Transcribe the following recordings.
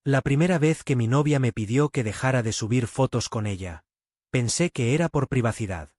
La primera vez que mi novia me pidió que dejara de subir fotos con ella, pensé que era por privacidad.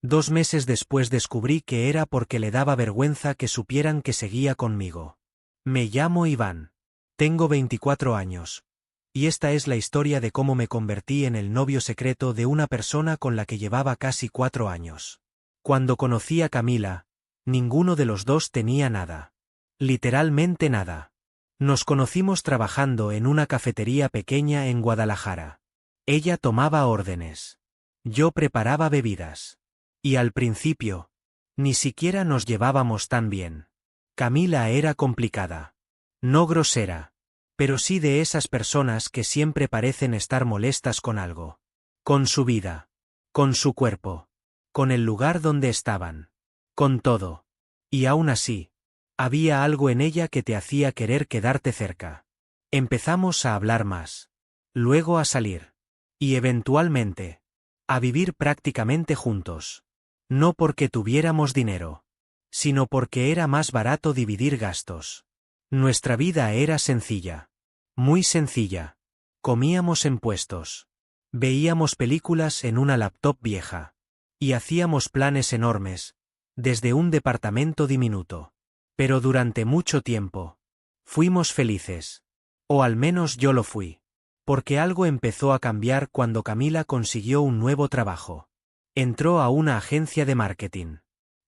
2 meses después descubrí que era porque le daba vergüenza que supieran que seguía conmigo. Me llamo Iván. Tengo 24 años. Y esta es la historia de cómo me convertí en el novio secreto de una persona con la que llevaba casi 4 años. Cuando conocí a Camila, ninguno de los dos tenía nada. Literalmente nada. Nos conocimos trabajando en una cafetería pequeña en Guadalajara. Ella tomaba órdenes. Yo preparaba bebidas. Y al principio, ni siquiera nos llevábamos tan bien. Camila era complicada. No grosera. Pero sí de esas personas que siempre parecen estar molestas con algo. Con su vida. Con su cuerpo. Con el lugar donde estaban. Con todo. Y aún así, había algo en ella que te hacía querer quedarte cerca. Empezamos a hablar más. Luego a salir. Y eventualmente, a vivir prácticamente juntos. No porque tuviéramos dinero, sino porque era más barato dividir gastos. Nuestra vida era sencilla. Muy sencilla. Comíamos en puestos. Veíamos películas en una laptop vieja. Y hacíamos planes enormes, desde un departamento diminuto. Pero durante mucho tiempo, fuimos felices. O al menos yo lo fui. Porque algo empezó a cambiar cuando Camila consiguió un nuevo trabajo. Entró a una agencia de marketing.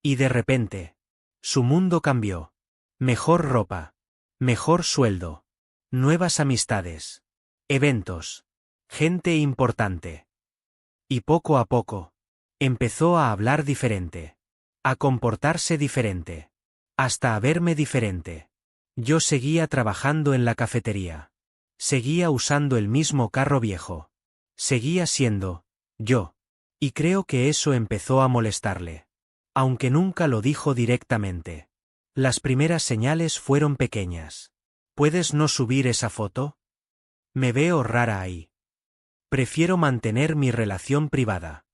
Y de repente, su mundo cambió. Mejor ropa. Mejor sueldo. Nuevas amistades. Eventos. Gente importante. Y poco a poco, empezó a hablar diferente. A comportarse diferente. Hasta a verme diferente. Yo seguía trabajando en la cafetería. Seguía usando el mismo carro viejo. Seguía siendo yo. Y creo que eso empezó a molestarle. Aunque nunca lo dijo directamente. Las primeras señales fueron pequeñas. ¿Puedes no subir esa foto? Me veo rara ahí. Prefiero mantener mi relación privada.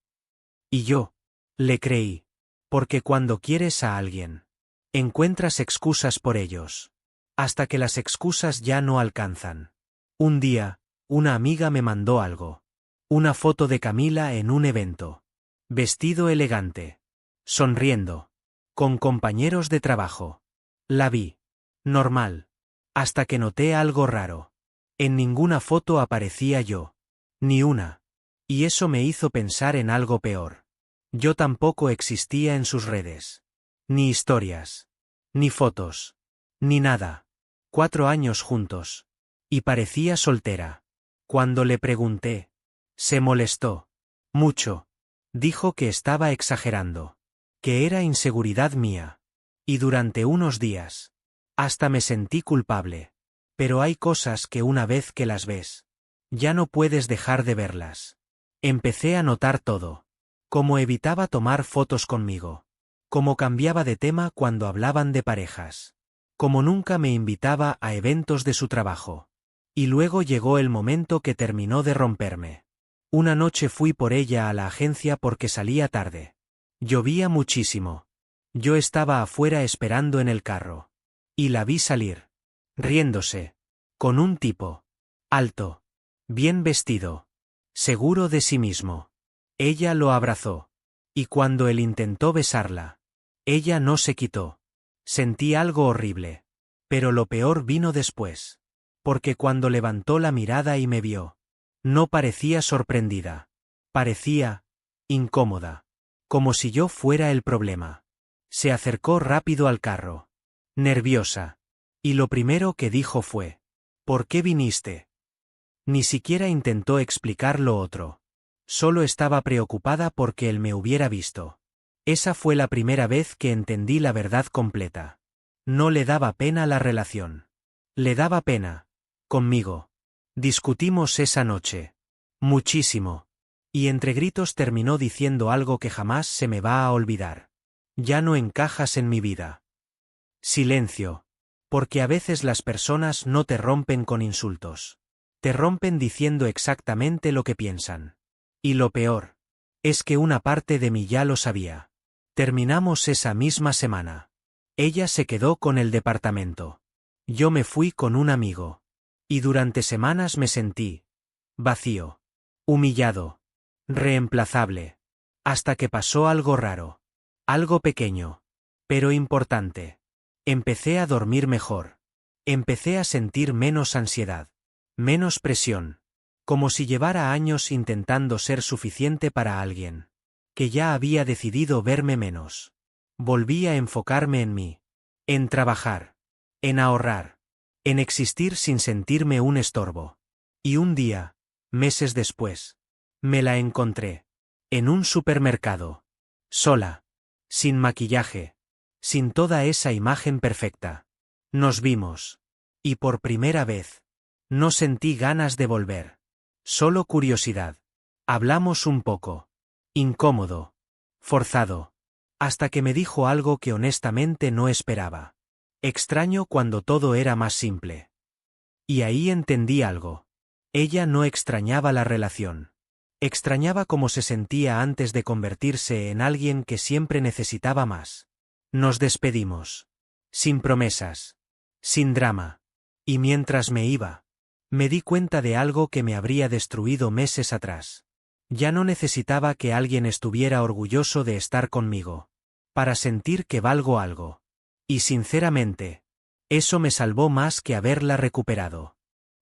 Y yo, le creí. Porque cuando quieres a alguien, encuentras excusas por ellos. Hasta que las excusas ya no alcanzan. Un día, una amiga me mandó algo. Una foto de Camila en un evento. Vestido elegante. Sonriendo. Con compañeros de trabajo. La vi. Normal. Hasta que noté algo raro. En ninguna foto aparecía yo. Ni una. Y eso me hizo pensar en algo peor. Yo tampoco existía en sus redes. Ni historias. Ni fotos. Ni nada. 4 años juntos. Y parecía soltera. Cuando le pregunté, se molestó. Mucho. Dijo que estaba exagerando. Que era inseguridad mía. Y durante unos días, hasta me sentí culpable. Pero hay cosas que una vez que las ves, ya no puedes dejar de verlas. Empecé a notar todo. Cómo evitaba tomar fotos conmigo. Cómo cambiaba de tema cuando hablaban de parejas. Cómo nunca me invitaba a eventos de su trabajo. Y luego llegó el momento que terminó de romperme. Una noche fui por ella a la agencia porque salía tarde. Llovía muchísimo. Yo estaba afuera esperando en el carro. Y la vi salir. Riéndose. Con un tipo. Alto. Bien vestido. Seguro de sí mismo. Ella lo abrazó. Y cuando él intentó besarla, ella no se quitó. Sentí algo horrible. Pero lo peor vino después. Porque cuando levantó la mirada y me vio, no parecía sorprendida. Parecía incómoda. Como si yo fuera el problema. Se acercó rápido al carro. Nerviosa. Y lo primero que dijo fue, ¿por qué viniste? Ni siquiera intentó explicar lo otro. Solo estaba preocupada porque él me hubiera visto. Esa fue la primera vez que entendí la verdad completa. No le daba pena la relación. Le daba pena. Conmigo. Discutimos esa noche. Muchísimo. Y entre gritos terminó diciendo algo que jamás se me va a olvidar. Ya no encajas en mi vida. Silencio. Porque a veces las personas no te rompen con insultos. Te rompen diciendo exactamente lo que piensan. Y lo peor, es que una parte de mí ya lo sabía. Terminamos esa misma semana. Ella se quedó con el departamento. Yo me fui con un amigo. Y durante semanas me sentí vacío, humillado, reemplazable, hasta que pasó algo raro, algo pequeño, pero importante. Empecé a dormir mejor. Empecé a sentir menos ansiedad, menos presión, como si llevara años intentando ser suficiente para alguien, que ya había decidido verme menos. Volví a enfocarme en mí, en trabajar, en ahorrar, en existir sin sentirme un estorbo. Y un día, meses después, me la encontré, en un supermercado, sola, sin maquillaje, sin toda esa imagen perfecta. Nos vimos. Y por primera vez, no sentí ganas de volver. Solo curiosidad. Hablamos un poco. Incómodo. Forzado. Hasta que me dijo algo que honestamente no esperaba. Extraño cuando todo era más simple. Y ahí entendí algo. Ella no extrañaba la relación. Extrañaba cómo se sentía antes de convertirse en alguien que siempre necesitaba más. Nos despedimos. Sin promesas. Sin drama. Y mientras me iba, me di cuenta de algo que me habría destruido meses atrás. Ya no necesitaba que alguien estuviera orgulloso de estar conmigo, para sentir que valgo algo. Y sinceramente, eso me salvó más que haberla recuperado.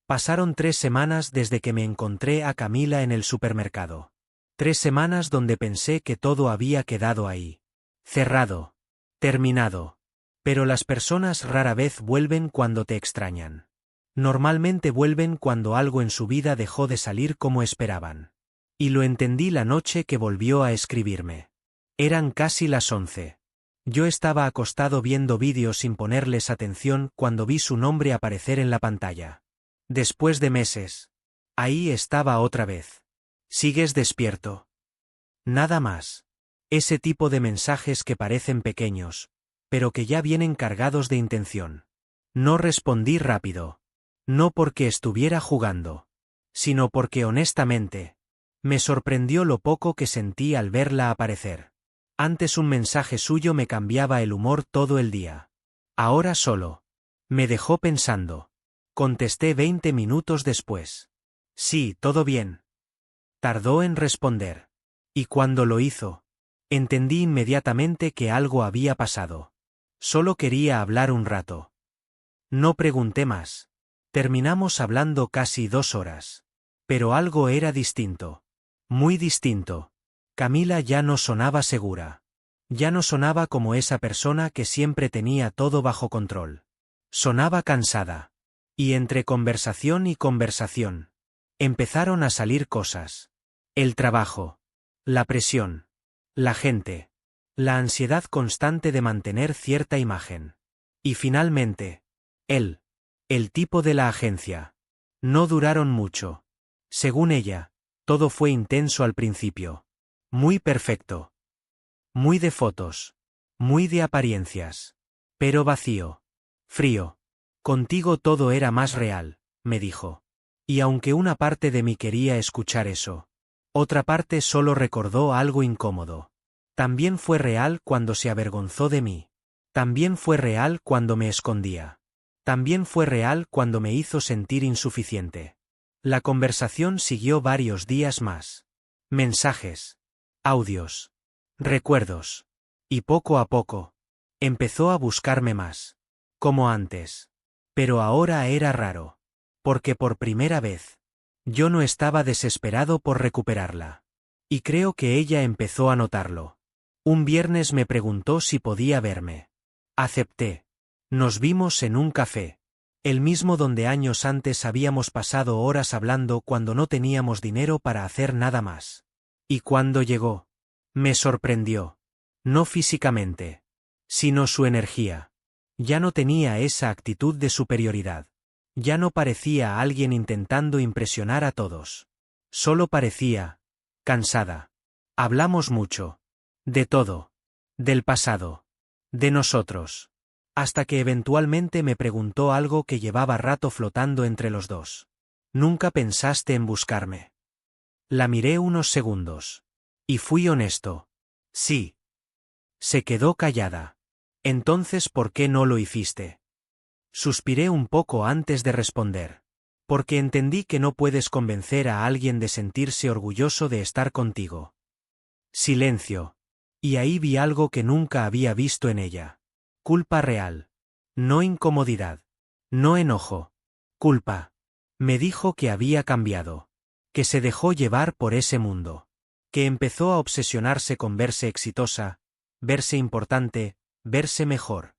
Pasaron 3 semanas desde que me encontré a Camila en el supermercado. 3 semanas donde pensé que todo había quedado ahí. Cerrado. Terminado. Pero las personas rara vez vuelven cuando te extrañan. Normalmente vuelven cuando algo en su vida dejó de salir como esperaban. Y lo entendí la noche que volvió a escribirme. Eran casi las 11. Yo estaba acostado viendo vídeos sin ponerles atención cuando vi su nombre aparecer en la pantalla. Después de meses. Ahí estaba otra vez. ¿Sigues despierto? Nada más. Ese tipo de mensajes que parecen pequeños, pero que ya vienen cargados de intención. No respondí rápido. No porque estuviera jugando, sino porque honestamente, me sorprendió lo poco que sentí al verla aparecer. Antes un mensaje suyo me cambiaba el humor todo el día. Ahora solo. Me dejó pensando. Contesté 20 minutos después. Sí, todo bien. Tardó en responder. Y cuando lo hizo, entendí inmediatamente que algo había pasado. Solo quería hablar un rato. No pregunté más. Terminamos hablando casi 2 horas. Pero algo era distinto. Muy distinto. Camila ya no sonaba segura. Ya no sonaba como esa persona que siempre tenía todo bajo control. Sonaba cansada. Y entre conversación y conversación, empezaron a salir cosas. El trabajo. La presión. La gente. La ansiedad constante de mantener cierta imagen. Y finalmente, él. El tipo de la agencia. No duraron mucho. Según ella, todo fue intenso al principio. Muy perfecto. Muy de fotos. Muy de apariencias. Pero vacío. Frío. Contigo todo era más real, me dijo. Y aunque una parte de mí quería escuchar eso, otra parte solo recordó algo incómodo. También fue real cuando se avergonzó de mí. También fue real cuando me escondía. También fue real cuando me hizo sentir insuficiente. La conversación siguió varios días más. Mensajes. Audios. Recuerdos. Y poco a poco, empezó a buscarme más. Como antes. Pero ahora era raro. Porque por primera vez, yo no estaba desesperado por recuperarla. Y creo que ella empezó a notarlo. Un viernes me preguntó si podía verme. Acepté. Nos vimos en un café. El mismo donde años antes habíamos pasado horas hablando cuando no teníamos dinero para hacer nada más. Y cuando llegó, me sorprendió. No físicamente, sino su energía. Ya no tenía esa actitud de superioridad. Ya no parecía alguien intentando impresionar a todos. Solo parecía cansada. Hablamos mucho. De todo. Del pasado. De nosotros. Hasta que eventualmente me preguntó algo que llevaba rato flotando entre los dos. ¿Nunca pensaste en buscarme? La miré unos segundos. Y fui honesto. Sí. Se quedó callada. Entonces, ¿por qué no lo hiciste? Suspiré un poco antes de responder. Porque entendí que no puedes convencer a alguien de sentirse orgulloso de estar contigo. Silencio. Y ahí vi algo que nunca había visto en ella. Culpa real. No incomodidad. No enojo. Culpa. Me dijo que había cambiado. Que se dejó llevar por ese mundo. Que empezó a obsesionarse con verse exitosa, verse importante, verse mejor.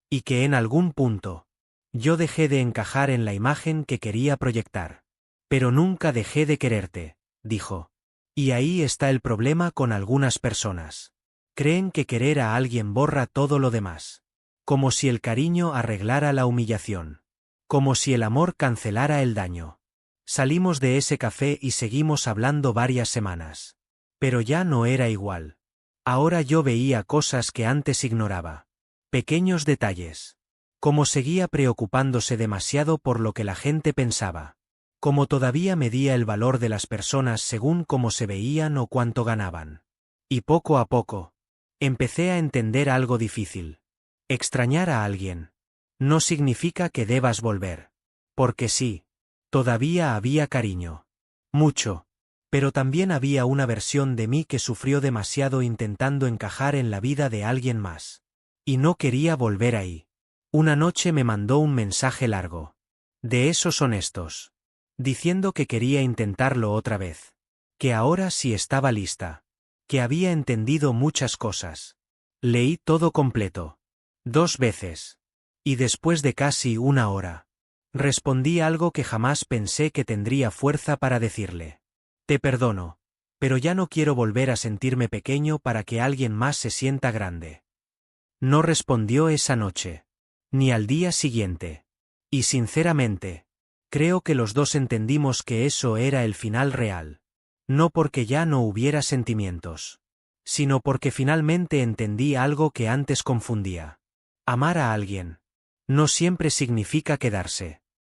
Y que en algún punto, yo dejé de encajar en la imagen que quería proyectar. Pero nunca dejé de quererte, dijo. Y ahí está el problema con algunas personas. Creen que querer a alguien borra todo lo demás. Como si el cariño arreglara la humillación. Como si el amor cancelara el daño. Salimos de ese café y seguimos hablando varias semanas. Pero ya no era igual. Ahora yo veía cosas que antes ignoraba. Pequeños detalles. Como seguía preocupándose demasiado por lo que la gente pensaba. Como todavía medía el valor de las personas según cómo se veían o cuánto ganaban. Y poco a poco, empecé a entender algo difícil. Extrañar a alguien no significa que debas volver. Porque sí, todavía había cariño. Mucho. Pero también había una versión de mí que sufrió demasiado intentando encajar en la vida de alguien más. Y no quería volver ahí. Una noche me mandó un mensaje largo. De esos honestos. Diciendo que quería intentarlo otra vez. Que ahora sí estaba lista. Que había entendido muchas cosas. Leí todo completo. 2 veces. Y después de casi 1 hora. Respondí algo que jamás pensé que tendría fuerza para decirle. Te perdono. Pero ya no quiero volver a sentirme pequeño para que alguien más se sienta grande. No respondió esa noche. Ni al día siguiente. Y sinceramente, creo que los dos entendimos que eso era el final real. No porque ya no hubiera sentimientos. Sino porque finalmente entendí algo que antes confundía. Amar a alguien no siempre significa quedarse.